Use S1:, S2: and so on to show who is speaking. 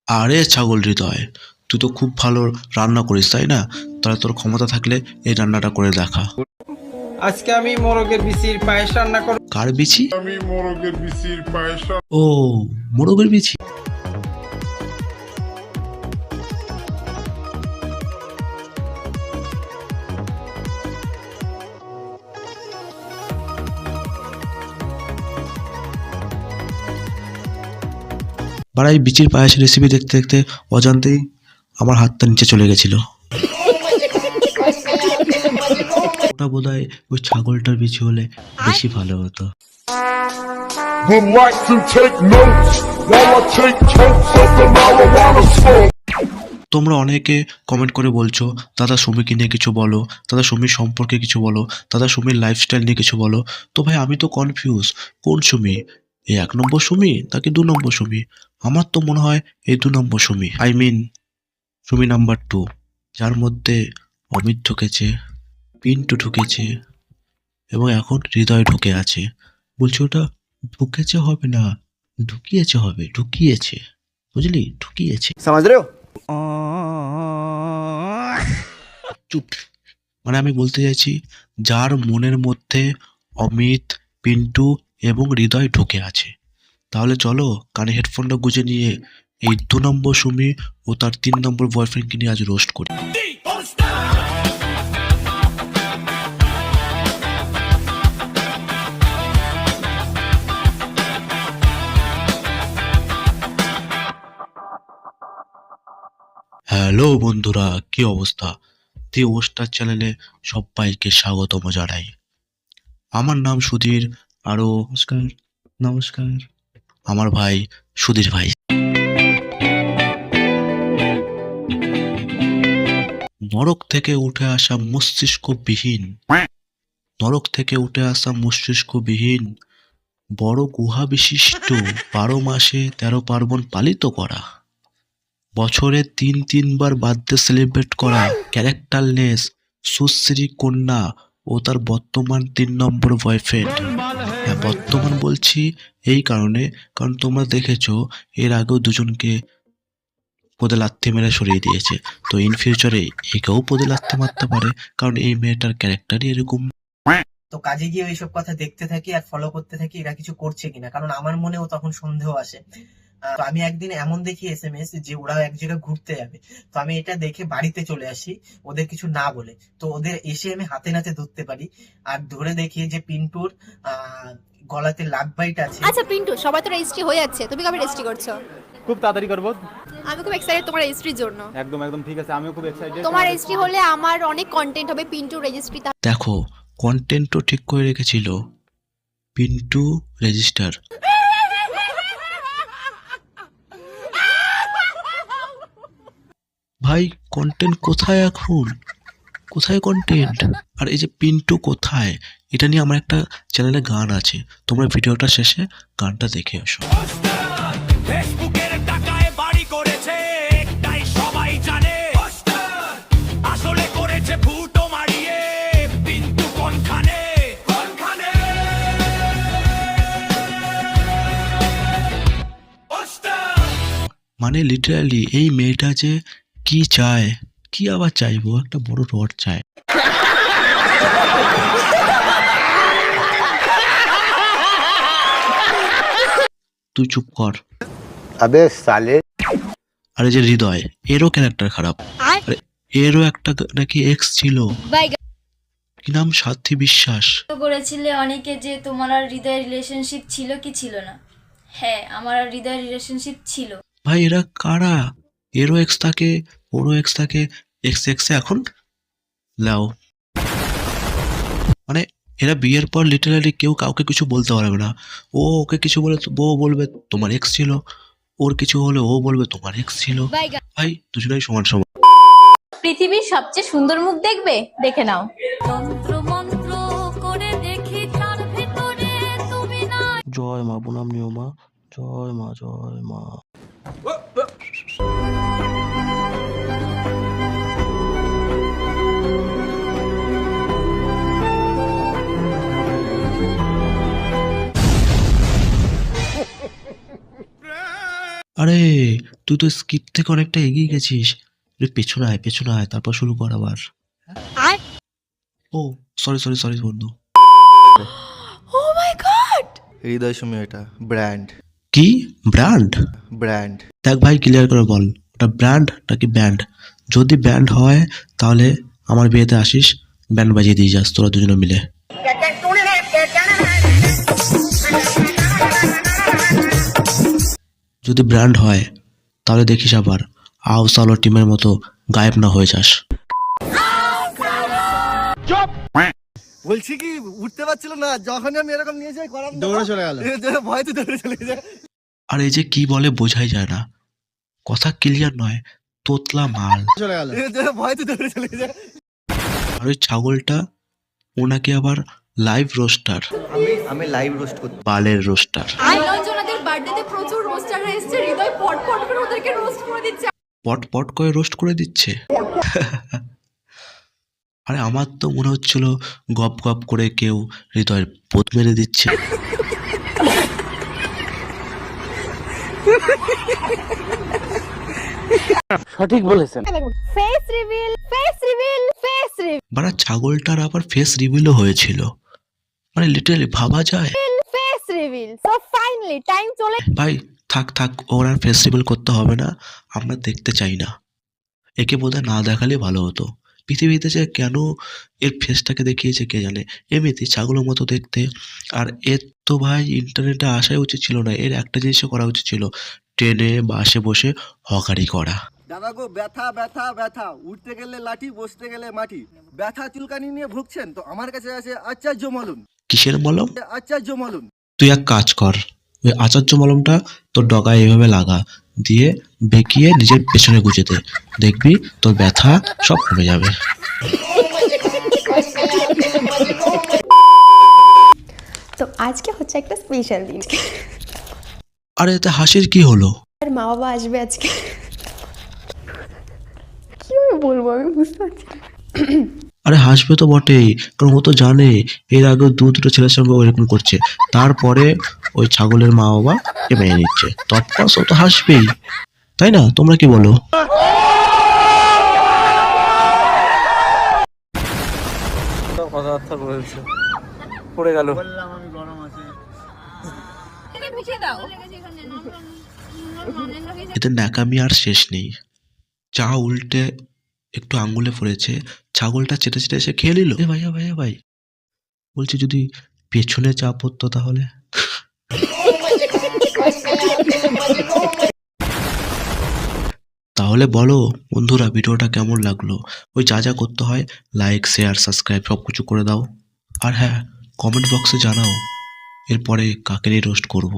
S1: আরে ছাগল হৃদয়, তুই তো খুব ভালো রান্না করিস তাই না? তাহলে তোর ক্ষমতা থাকলে এই রান্নাটা করে দেখা।
S2: আজকে আমি মোরগের বিচির পায়েস রান্না করব।
S1: কার বিচি? ও, মোরগের বিচি। বাড়া, এই বিচির পায়েসের রেসিপি দেখতে দেখতে অজান্তেই আমার হাতটা নিচে চলে গেছিল। ওটা বোধহয় ওই ছাগলটার বিচি হলে বেশি ভালো হতো।
S3: Would like to take notes while I take totes of the marijuana smoke.
S1: তোমরা অনেকে কমেন্ট করে বলছো, দাদা সুমিকে নিয়ে কিছু বলো, দাদা সুমির সম্পর্কে কিছু বলো, দাদা সুমির লাইফস্টাইল নিয়ে কিছু বলো। তো ভাই আমি তো কনফিউজ, কোন সুমি? এই 1 নম্বর সুমি নাকি 2 নম্বর সুমি? আমার তো মনে হয় এই 2 নম্বর Sumi, I mean Sumi number 2, যার মধ্যে অমিত ঢুকেছে, পিন্টু ঢুকেছে এবং এখন হৃদয় ঢুকে আছে। বলছি ওটা ঢুকেছে হবে না, ঢুকিয়েছে হবে, ঢুকিয়েছে, বুঝলি, ঢুকিয়েছে।
S4: समझ रहे हो?
S1: চুপ। মানে আমি বলতে চাইছি, যার মনের মধ্যে অমিত, পিন্টু এবং হৃদয় ঢুকে আছে। তাহলে চলো কানে হেডফোনটা গুঁজে নিয়ে এই 2 নম্বর সুমি ও তার 3 নম্বর বয়ফ্রেন্ডকে নিয়ে আজ রোস্ট করি। হ্যালো বন্ধুরা, কি অবস্থা? দি ওস্টার চ্যানেলে সবাইকে স্বাগতম জানাই। আমার নাম সুধীর, আরো নমস্কার নমস্কার আমার ভাই সুধীর ভাই। নরক থেকে উঠে আসা মস্তিষ্কবিহীন, নরক থেকে উঠে আসা মস্তিষ্কবিহীন বড় গুহা বিশিষ্ট 12 মাসে 13 পার্বণ পালিত করা, বছরে 3 বার বার্থডে সেলিব্রেট করা ক্যারেক্টারলেস সুশ্রী কন্যা ও তার বর্তমান 3 নম্বর বয়ফ্রেন্ড। হ্যাঁ, বর্তমান বলছি এই কারণে, কারণ তোমরা দেখেছো এর আগেও দুজনকে পদে লাথি মেরে সরিয়ে দিয়েছে। তো ইন ফিউচারে একেও পদে লাথি মারতে পারে, কারণ এই মেয়েটার ক্যারেক্টারই এরকম।
S5: তো কাজে গিয়ে ওইসব কথা দেখতে থাকি আর ফলো করতে থাকি এরা কিছু করছে কিনা, কারণ আমার মনেও তখন সন্দেহ আসে। তো আমি একদিন এমন দেখি এসএমএস যে ওরা এক জায়গায় ঘুরতে যাবে। তো আমি এটা দেখে বাড়িতে চলে আসি ওদের কিছু না বলে। তো ওদের এসে আমি হাতে নাতে ধরতে পারি আর ধরে দেখি যে পিন্টুর গলাতে লাগ বাইট আছে।
S6: আচ্ছা পিন্টু, সবাই তো রেজিস্ট্রি হয়ে যাচ্ছে, তুমি কবে রেজিস্ট্রি করছো?
S7: খুব তাড়াতাড়ি করবো।
S6: আমি খুব এক্সাইটেড তোমার রেজিস্ট্রির জন্য।
S7: একদম একদম ঠিক আছে, আমিও খুব এক্সাইটেড।
S6: তোমার রেজিস্ট্রি হলে আমার অনেক কন্টেন্ট হবে, পিন্টু রেজিস্ট্রি।
S1: দেখো, কন্টেন্টও ঠিক করে রেখেছিল, পিন্টু রেজিস্টার। ভাই কন্টেন্ট কোথায় এখন? কোথায় কন্টেন্ট? আর এই যে পিন্টু কোথায়, এটা নিয়ে আমার একটা চ্যানেলে গান আছে, তোমরা ভিডিওটা শেষে গানটা দেখে আসো।
S8: ফেসবুকের টাকায় বাড়ি করেছে একটাই সবাই জানে, আসলে করেছে ফুটো মারিয়ে পিন্টু কোনখানে কোনখানে।
S1: মানে লিটারালি এই মেয়েটা যে কি চায়, কি আবার চাইবো, একটা বড় রড চায়। তুই চুপ কর।
S4: अबे साले।
S1: আর এই যে হৃদয়, এরও ক্যারেক্টার খারাপ। আরে এরও একটা নাকি এক্স ছিল, কি নাম, সাথী বিশ্বাস।
S9: করেছিলে অনেকে যে তোমার আর হৃদয়ের রিলেশনশিপ ছিল কি ছিল না? হ্যাঁ, আমার আর হৃদয়ের রিলেশনশিপ ছিল।
S1: ভাই এরা কারা? এরও এক্স থাকে, ওরও এক্স থাকে, এক্স এক্সে এখন লাও। মানে এরা বিয়ের পর লিটারালি কেউ কাউকে কিছু বলতে পারবে না। ও ওকে কিছু বলে ও বলবে তোমার এক্স ছিল, ওর কিছু হলে ও বলবে তোমার এক্স ছিল। ভাই দুজনেই সমান সমান।
S9: পৃথিবীর সবচেয়ে সুন্দর মুখ দেখবে, দেখে নাও।
S1: জয় মা বনাম নিয়মা, জয় মা জয় মা। আরে তুই তো স্কিপ থেকে অনেকটা এগিয়ে গেছিস। তুই পেছনে আয় তারপর শুরু কর আবার। ও সরি সরি সরি বন্ধু।
S6: ও মাই গড
S10: হৃদয় সুমি, এটা ব্র্যান্ড।
S1: কি ব্র্যান্ড?
S10: ব্র্যান্ড।
S1: দেখ ভাই ক্লিয়ার করে বল, ওটা ব্র্যান্ড নাকি ব্যান্ড? যদি ব্যান্ড হয় তাহলে আমার বিয়েতে আসিস, ব্যান্ড বাজিয়ে দিয়ে যাস তোরা দুজনে মিলে। যদি ব্র্যান্ড হয় তাহলে দেখিস আবার আউসালো টিমের মতো গায়েব না হয়ে যাস।
S10: বলছি কি উঠতে পারছিল না, যখন আমি এরকম নিয়ে যাই করাম
S7: দৌড়ে চলে গেল।
S10: ভয়তে দৌড়ে চলে যায়।
S1: আর এই যে কি বলে বোঝাই যায় না, কথা ক্লিয়ার নয়, তোতলা মাল।
S7: চলে গেল।
S10: ভয়তে দৌড়ে চলে যায়।
S1: আর ওই ছাগলটা ওনাকে আবার লাইভ রোস্টার,
S10: আমি লাইভ রোস্ট করতে।
S1: বালের রোস্টার।
S6: নিরঞ্জনাদের বার্থডেতে প্রচুর রোস্টাররা এসেছে, হৃদয় পট পট করে ওদেরকে রোস্ট করে দিচ্ছে।
S1: পট পট করে রোস্ট করে দিচ্ছে। আরে আমার তো মনে হচ্ছিল গপ গপ করে কেউ হৃদয়ের পোত মেরে দিচ্ছে।
S6: Face reveal face reveal face
S1: বাড়া ছাগলটার আবার ফেস রিভিলও হয়েছিল, মানে লিটারালি ভাবা যায়।
S6: রিভিল সো ফাইনালি টাইম চলে।
S1: ভাই থাক ওর আর ফেস রিভিল করতে হবে না, আমরা দেখতে চাই না। একে বোধহয় না দেখালে ভালো হতো। পৃথিবীতে যে কেন এর ফেসটাকে দেখিয়েছে কে জানে, এমনিতে ছাগলের মতো দেখতে। আর এর তো ভাই ইন্টারনেটে আসাই উচিত ছিল না, এর একটা জিনিসও করা উচিত ছিল, ট্রেনে বাসে বসে হকারি করা।
S10: দাদা গো, ব্যথা ব্যথা ব্যথা, উঠতে গেলে লাঠি, বসতে গেলে মাটি। ব্যথা চুলকানি নিয়ে ভুগছেন তো আমার কাছে আছে আচার্য মলম।
S1: কিসের মলম?
S10: আচার্য মলম।
S1: তুই এক কাজ কর, ওই আচার্য মলমটা তোর ডগায় এইভাবে লাগা, দিয়ে বেঁকিয়ে নিজের পেছনে গুজে দে, দেখবি তোর ব্যথা সব কমে যাবে।
S11: তো আজকে হচ্ছে একটা স্পেশাল দিন।
S1: আরে এতে হাসির কি হলো?
S11: আর মা বাবা আসবে আজকে। কিভাবে বলবো আমি বুঝতে পারছি না।
S1: আরে হাসবে তো বটেই, কারণ ও তো জানে এর আগে দুটো ছেলের সঙ্গে ওইরকম করছে, তারপরে ওই ছাগলের মা বাবা এ মেনে নিচ্ছে, তৎপর ও তো হাসবেই, তাই না? তোমরা কি বলো?
S2: কথাবার্তা বলছে, পড়ে গেল।
S1: এদের ন্যাকামি আর শেষ নেই। চা উল্টে একটু আঙ্গুলে পড়েছে, ছাগলটা চেটে চেটে এসে খেয়ে নিল। ভাই বলছি যদি পেছনে চা পড়তো তাহলে। তাহলে বলো বন্ধুরা ভিডিওটা কেমন লাগলো? ওই যা করতে হয় লাইক শেয়ার সাবস্ক্রাইব সব কিছু করে দাও। আর হ্যাঁ, কমেন্ট বক্সে জানাও এরপরে কাকে নিয়ে রোস্ট করবো।